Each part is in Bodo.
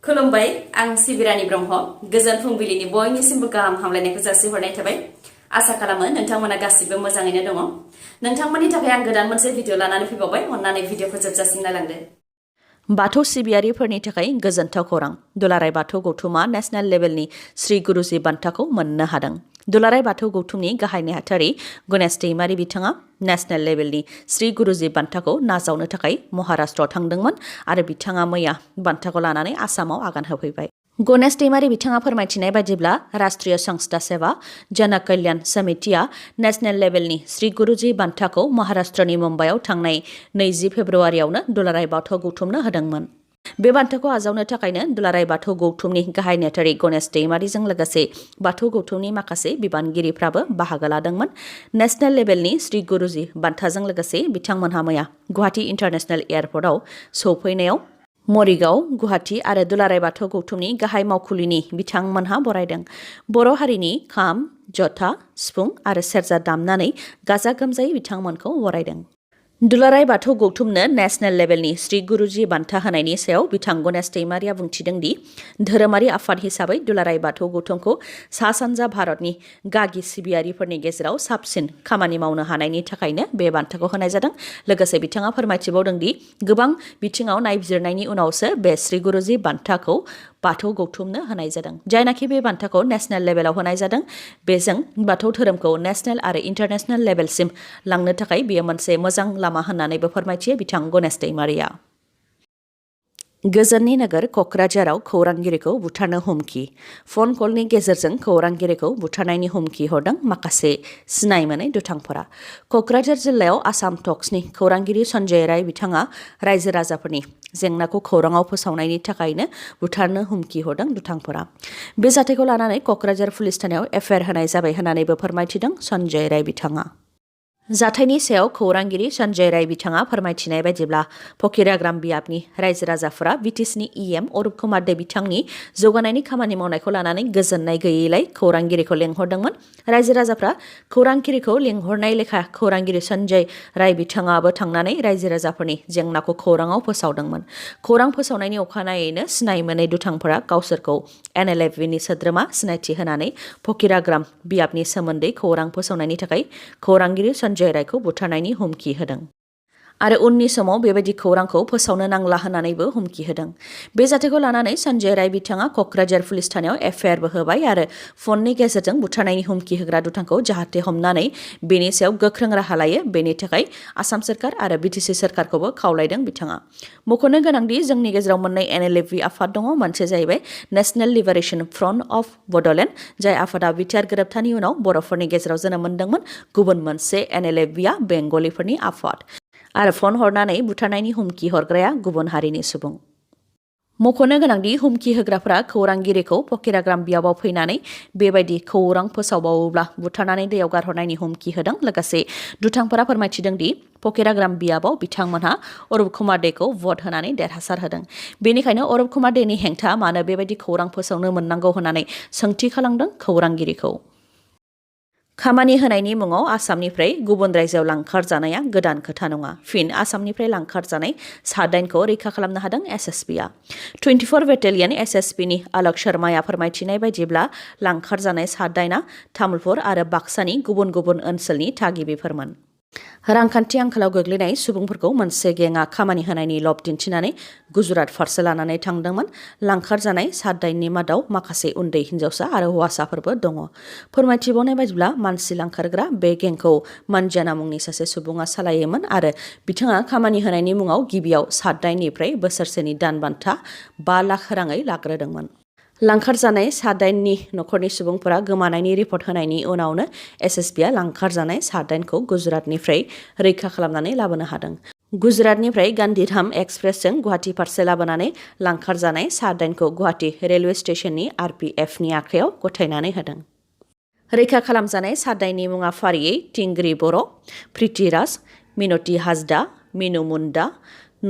खुलुमबाय आं सिबिरानि ब्रह्म गोजोन फुंबिलिनि बयनिसिमबो गाहाम हामलायनायखौ जासिहरनाय थाबाय आसा खालामो नोंथांमोना गासिबो मोजाङैनो दङ नोंथांमोननि थाखाय आं गोदान मोनसे भिडिअ लानानै फैबावबाय अन्नानै भिडिअखौ जोबजासिम नायलांदो बाथौ सिबियारिफोरनि थाखाय गोजोनथाव खौरां दुलाराय बाथौ गौथुमा नेशनेल लेभेलनि श्री गुरुजी बान्थाखौ मोननो हादों दुलाराय बाथौ गौथुमनि गाहाय नेहाथारि गणेश दैमारि बिथाङा नेशनेल लेभेलनि श्री गुरुजी बान्थाखौ नाजावनो थाखाय महाराष्ट्रआव थांदोंमोन आरो बिथाङा मैया बान्थाखौ लानानै आसामाव आगान होफैबाय गणेश दैमारि बिथाङा फोरमायथिनाय बायदिब्ला राष्ट्रीय संस्था सेवा जन कल्याण समितिया नेशनेल लेभेलनि श्री गुरुजी बान्थाखौ महाराष्ट्रनि मुम्बाइआव थांनाय 20 फेब्रुवारियावनो दुलाराय बाथौ गौथुमनो होदोंमोन बे बान्थाखौ आजावनो थाखायनो दुलाराय बाथौ गौथुमनि गाहाय नेहाथारि गणेश दैमारिजों लोगोसे बाथौ गौथुमनि माखासे बिबानगिरिफ्राबो बाहागो लादोंमोन नेशनेल लेभेलनि श्री गुरुजी बान्थाजों लोगोसे बिथांमोनहा मैया गुवाहाटी इन्टारनेशनेल एयारपर्टआव सौफैनायाव मरिगाव गुवाहाटी आरो दुलाराय बाथौ गौथुमनि गाहाय मावखुलिनि बिथांमोनहा बरायदों बर' हारिनि खाम जथा सिफुं आरो सेरजा दामनानै गाजा गोमजायै बिथांमोनखौ बरायदों दुलाराय बाथौ गौथुमनो नेशनेल लेभेलनि श्री गुरुजी बान्था होनायनि सायाव बिथां गणेश दैमारिया बुंथिदों दि धोरोमारि आफाद हिसाबै दुलाराय बाथौ गौथुमखौ सा सानजा भारतनि गागि सिबियारिफोरनि गेजेराव साबसिन खामानि मावनो हानायनि थाखायनो बे बान्थाखौ होनाय जादों लोगोसे बिथाङा फोरमायथिबावदों दि गोबां बिथिङाव नायबिजिरनायनि उनावसो बे श्री गुरुजी बान्थाखौ बाथौ गौथुमनो होनाय जादों जायनाखि बे बान्थाखौ नेशनेल लेभेलाव होनाय जादों बेजों बाथौ धोरोमखौ नेशनेल आरो इन्टारनेशनेल लेभेलसिम लांनो थाखाय बेयो मोनसे मोजां लामा होननानैबो फोरमायथियो बिथां गणेश दैमारिया गोजोननि नोगोर क'क्राझाराव खौरांगिरिखौ बुथारनो हुमखि फन कलनि गेजेरजों खौरांगिरिखौ बुथारनायनि हुमखि हरदों माखासे सिनाय मोनै दुथांफोरा क'क्राझार जिल्लायाव आसाम टक्सनि खौरांगिरि सन्जय राय बिथाङा रायजो राजाफोरनि जेंनाखौ खौराङाव फोसावनायनि थाखायनो बुथारनो हुमखि हरदों दुथांफोरा बे जाथायखौ लानानै क'क्राझार पुलिस थानायाव एफआइआर होनाय जाबाय होननानैबो फोरमायथिदों सन्जय राय बिथाङा जाथायनि सायाव खौरांगिरि सन्जय राय बिथाङा फोरमायथिनाय बायदिब्ला फकिराग्राम बियाबनि रायजो राजाफोरा बिटिसिनि इएम अरुप कुमार दे बिथांनि जौगानायनि खामानि मावनायखौ लानानै गोजोननाय गैयैलाय खौरांगिरिखौ लेंहरदोंमोन रायजो राजाफ्रा खौरांगिरिखौ लेंहरनाय लेखा खौरांगिरि सन्जय राय बिथाङाबो थांनानै रायजो राजाफोरनि जेंनाखौ खौराङाव फोसावदोंमोन खौरां फोसावनायनि अखानायैनो सिनाय मोनै दुथांफोरा गावसोरखौ NLFB सोद्रोमा सिनायथि होनानै फकिराग्राम बियाबनि सोमोन्दै खौरां फोसावनायनि थाखाय खौरांगिरि सन्जय रायखौ बुथारनायनि हुमखि होदों आरो उननि समाव बेबायदि खौरांखौ फोसावनो नांला होननानैबो हुमखि होदों बे जाथायखौ लानानै सन्जय राय बिथाङा क'क्राझार पुलिस थानायाव एफआइआरबो होबाय आरो फननि गेजेरजों बुथारनायनि हुमखि होग्रा दुथांखौ जाहाथे हमनानै बेनि सायाव गोख्रों राहा लायो बेनि थाखाय आसाम सोरखार आरो बिटिसि सोरखारखौबो खावलायदों बिथाङा मख'नो गोनांदि जोंनि गेजेराव मोननै NLFB आफाद दङ मोनसे जाहैबाय national liberation front of Bodoland जाय आफादा बिटिआर गोरोबथानि उनाव बर'फोरनि गेजेराव जोनोम मोनदोंमोन गुबुन मोनसे NLFBआ बेंगलिफोरनि आफाद आरो फन हरनानै बुथारनायनि हुमखि हरग्राया गुबुन हारिनि सुबुं मख'नो गोनांदि हुमखि होग्राफोरा खौरांगिरिखौ फकिराग्राम बियाबाव फैनानै बेबायदि खौरां फोसावबावोब्ला बुथारनानै दैयाव गारहरनायनि हुमखि होदों लोगोसे दुथांफोरा फोरमायथिदों दि फकिराग्राम बियाबाव बिथांमोनहा अरुप कुमार देखौ भट होनानै देरहासार होदों बेनिखायनो अरुप कुमार देनि हेंथा मानो बेबायदि खौरां फोसावनो मोननांगौ होननानै सोंथि खालामदों खौरांगिरिखौ खामानि होनायनि मुङाव आसामनिफ्राय गुबुन रायजोआव लांखारजानाया गोदान खोथा नङा फिन आसामनिफ्राय लांखारजानाय सादाइनखौ रैखा खालामनो हादों SSBआ 24 बेटेलियन SSBनि आलोक शर्माया फोरमायथिनाय बायदिब्ला लांखारजानाय सादाइना तामुलपुर आरो बाक्सानि गुबुन गुबुन ओनसोलनि थागिबिफोरमोन रांखान्थि आंखालाव गोग्लैनाय सुबुंफोरखौ मोनसे गेंआ खामानि होनायनि लब दिन्थिनानै गुजरात फारसे लानानै थांदोंमोन लांखारजानाय सादाइननि मादाव माखासे उन्दै हिन्जावसा आरो हौवासाफोरबो दङ फोरमायथिबावनाय बायदिब्ला मानसि लांखारग्रा बे गेंखौ मानजाना मुंनि सासे सुबुङा सालायोमोन आरो बिथाङा खामानि होनायनि मुङाव गिबियाव सादाइननिफ्राय बोसोरसेनि दान बान्था 5 लाख राङै लाग्रोदोंमोन लांखारजानाय सादाइननि नखरनि सुबुंफोरा गोमानायनि रिपर्ट होनायनि उनावनो SSBआ लांखारजानाय सादाइनखौ गुजरातनिफ्राय रैखा खालामनानै लाबोनो हादों गुजरातनिफ्राय गान्धीधाम एक्सप्रेसजों गुवाहाटी फारसे लाबोनानै लांखारजानाय सादाइनखौ गुवाहाटी रेलवे स्टेशननि RPFनि आखायाव गथायनानै होदों रैखा खालामजानाय सादाइननि मुङा फारियै टिंग्रि बर' प्रिथिराज मिनति हाजदा मिनु मुन्डा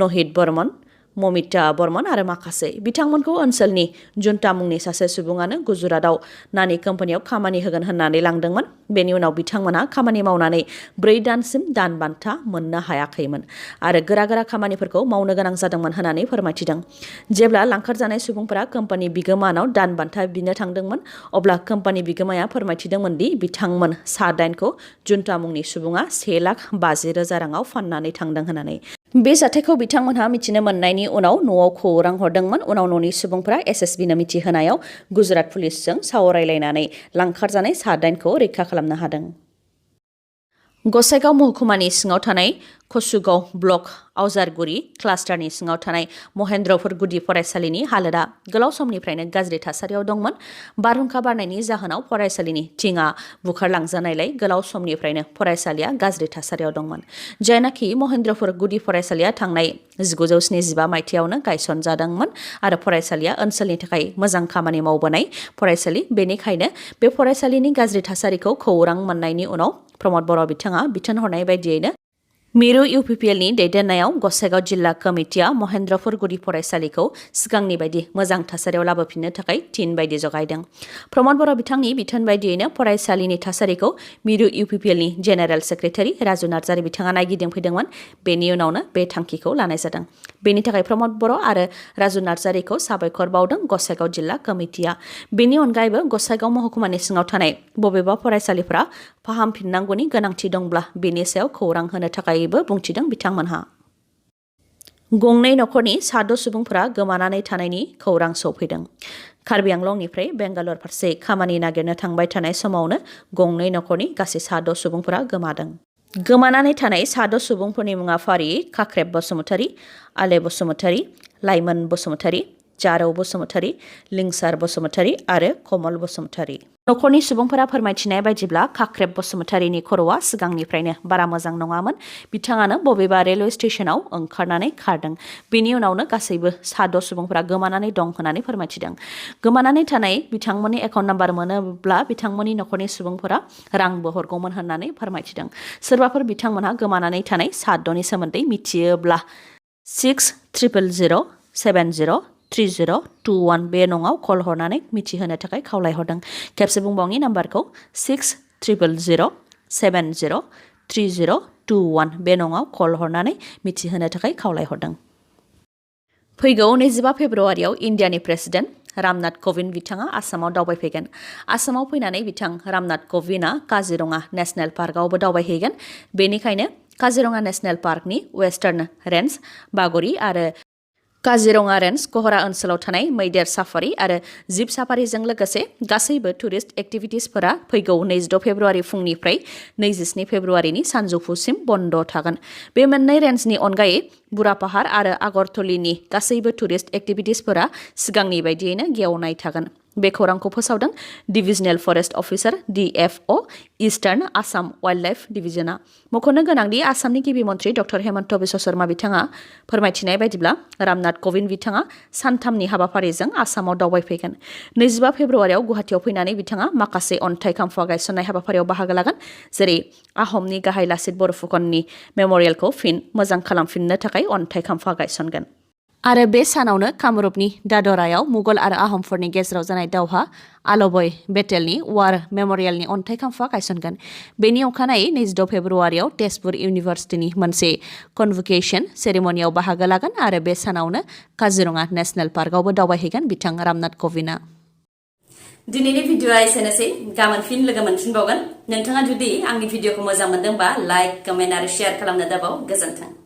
नहित बर्मन ममिता बर्मन आरो माखासे बिथांमोनखौ ओनसोलनि जुन्टा मुंनि सासे सुबुङानो गुजरातआव नानि कम्पानियाव खामानि होगोन होननानै लांदोंमोन। बेनि उनाव बिथांमोना खामानि मावनानै 4 दानसिम दान बान्था मोननो हायाखैमोन आरो गोरा खामानिफोरखौ मावनो गोनां जादोंमोन होननानै फोरमायथिदों। जेब्ला लांखारजानाय सुबुंफोरा कम्पानि बिगोमानाव दान बान्था बिनो थांदोंमोन अब्ला कम्पानि बिगोमाया फोरमायथिदोंमोन दि बिथांमोन सा 8खौ जुन्टा मुंनि सुबुङा 1,50,000 राङाव फाननानै थांदों होननानै। बे जाथायखौ बिथांमोनहा मिथिनो मोननायनि उनाव न'आव खौरां हरदोंमोन। उनाव न'नि सुबुंफोरा SSBनो मिथिहोनायाव गुजरात पुलिसजों सावरायलायनानै लांखारजानाय सा 8खौ रैखा खालामनो हादों। गसाइगाव महकुमानि सिङाव थानाय कसुगाव ब्लक आवजारगुरि क्लास्टारनि सिङाव थानाय महेन्द्रपुर गुदि फरायसालिनि हालोदा गोलाव समनिफ्रायनो गाज्रि थासारियाव दंमोन। बारहुंखा बारनायनि जाहोनाव फरायसालिनि थिङा बुखारलांजानायलाय गोलाव समनिफ्रायनो फरायसालिया गाज्रि थासारियाव दंमोन। जायनाखि महेन्द्रपुर गुदि फरायसालिया थांनाय 1975 मायथाइयावनो गायसनजादोंमोन आरो फरायसालिया ओनसोलनि थाखाय मोजां खामानि मावबोनाय फरायसालि। बेनिखायनो बे फरायसालिनि गाज्रि थासारिखौ खौरां मोननायनि उनाव प्रमद बर' बिथाङा बिथोन हरनाय बायदियैनो मिरु UPPLनि दैदेननायाव गसाइगाव जिल्ला कमिटिया महेन्द्रपुर गुदि फरायसालिखौ सिगांनि बायदि मोजां थासारियाव लाबोफिननो थाखाय थिन बायदि जगायदों। प्रमद बर' बिथांनि बिथोन बायदियैनो फरायसालिनि थासारिखौ मिरु UPPLनि जेनेरेल सेक्रेटारि राजु नार्जारि बिथाङा नायगिदिंफैदोंमोन। बेनि उनावनो बे थांखिखौ लानाय जादों। बेनि थाखाय प्रमद बर' आरो राजु नार्जारिखौ साबायखर बावदों गसाइगाव जिल्ला कमिटिया। बेनि अनगायैबो गसाइगाव महकुमानि सिङाव थानाय बबेबा फरायसालिफोरा फाहामफिननांगौनि गोनांथि दंब्ला बेनि सायाव खौरां होनो थाखायबो बुंथिदों बिथांमोनहा। गंनै नखरनि सा 6 सुबुंफोरा गोमानानै थानायनि खौरां सौफैदों। कार्बि आंलंनिफ्राय बेंगालर फारसे खामानि नागिरनो थांबाय थानाय समावनो गंनै नखरनि गासै सा 6 सुबुंफोरा गोमादों। गोमानानै थानाय सा 6 सुबुंफोरनि मुङा फारियै खाख्रेब बसुमतारी, आले बसुमतारी, लाइमोन बसुमतारी, जारौ बसुमतारी, लिंसार बसुमतारी आरो कमल बसुमतारी। नखरनि सुबुंफोरा फोरमायथिनाय बायदिब्ला खाख्रेब बसुमतारीनि खर'आ सिगांनिफ्रायनो बारा मोजां नङामोन। बिथाङानो बबेबा रेलवे स्टेशनाव ओंखारनानै खारदों। बेनि उनावनो गासैबो सा 6 सुबुंफोरा गोमानानै दं होननानै फोरमायथिदों। गोमानानै थानाय बिथांमोननि एकाउन्ट नाम्बार मोनोब्ला बिथांमोननि नखरनि सुबुंफोरा रांबो हरगौमोन होननानै फोरमायथिदों। सोरबाफोर बिथांमोनहा गोमानानै थानाय सा 6नि सोमोन्दै मिथियोब्ला 6000703021 बे नङाव कल हरनानै मिथिहोनो थाखाय खावलायहरदों। खेबसे बुंबावनि नाम्बारखौ 6000703021 बे नङाव कल हरनानै मिथिहोनो थाखाय खावलायहरदों। फैगौ 25 फेब्रुआरियाव इन्डियानि प्रेसिडेन्ट रामनाथ कविन्द बिथाङा आसामाव दावबायफैगोन। आसामाव फैनानै बिथां रामनाथ कविन्दआ काजिरङा नेशनेल पार्कआवबो दावबायहैगोन। बेनिखायनो काजिरङा नेशनेल पार्कनि वेस्टार्न रेन्ज बागरि आरो काजिरङा रेन्ज कहरा ओनसोलाव थानाय मैदेर साफारि आरो जिप साफारिजों लोगोसे गासैबो टुरिस्ट एक्टिभिटिसफोरा फैगौ 26 फेब्रुआरि फुंनिफ्राय 27 फेब्रुआरिनि सानजौफुसिम बन्द थागोन। बे मोननै रेन्जनि अनगायै बुरापाहार आरो आगरतलीनि गासैबो टुरिस्ट एक्टिभिटिसफोरा सिगांनि बायदियैनो गेवनाय थागोन। बे खौरांखौ फोसावदों divisional forest officer DFO eastern Assam wild life डिभिजनआ। मख'नो गोनांदि आसामनि गिबि मन्थ्रि डक्टर हेमन्त बिश्व शर्मा बिथाङा फोरमायथिनाय बायदिब्ला रामनाथ कविन्द बिथाङा सानथामनि हाबाफारिजों आसामाव दावबायफैगोन। 25 फेब्रुआरियाव गुवाहाटीयाव फैनानै बिथाङा माखासे अन्थाइ खाम्फा गायसननाय हाबाफारियाव बाहागो लागोन। जेरै आहमनि गाहाय लाचित बरफुकननि मेम'रियेलखौ फिन मोजां खालामफिननो थाखाय अन्थाइ खाम्फा गायसनगोन। आरो बे सानावनो कामरुपनि दादरायाव मुगल आरो आहमफोरनि गेजेराव जानाय दावहा आलबय बेटेलनि वार मेम'रियेलनि अन्थाइ खाम्फा गायसनगोन। बेनि अखानायै 26 फेब्रुआरियाव तेजपुर इउनिभार्सिटिनि मोनसे कनभकेसन सेरेमनियाव बाहागो लागोन आरो बे सानावनो काजिरङा नेशनेल पार्कआवबो दावबायहैगोन बिथां रामनाथ कविन्दआ। दिनैनि भिडिअ'आ एसेनोसै। गाबोन फिन लोगो मोनफिनबावगोन। नोंथाङा जुदि आंनि भिडिअ'खौ मोजां मोनदोंबा लाइक, कमेन्ट आरो शेयार खालामनो दाबाव। गोजोन्थों।